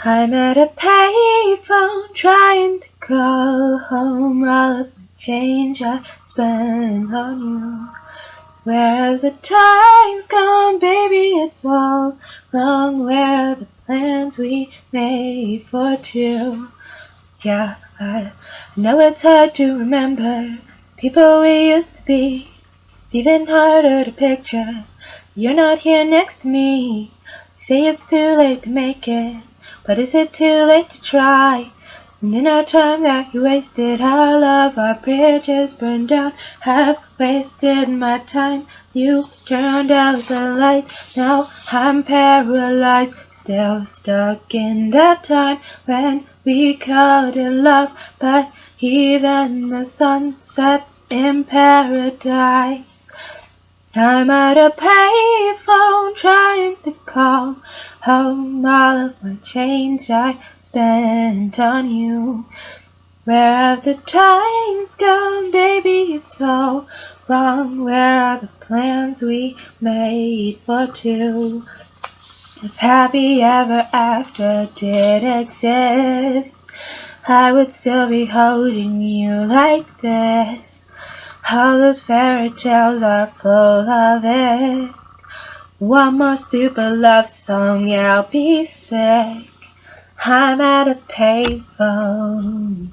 I'm at a payphone trying to call home all of the change I spent on you. Where has the times gone, baby? It's all wrong. Where are the plans we made for two? Yeah, I know it's hard to remember people we used to be. It's even harder to picture you're not here next to me. They say it's too late to make it, but is it too late to try? And in our time that you wasted, all of our bridges burned down. I've wasted my time, you turned out the lights. Now I'm paralyzed, still stuck in that time when we called it love. But even the sun sets in paradise. I'm at a payphone trying to call home all of my change I spent on you. Where have the times gone, baby? It's all wrong. Where are the plans we made for two? If happy ever after did exist, I would still be holding you like this. All those fairy tales are full of it. One more stupid love song, yeah, I'll be sick. I'm at a payphone.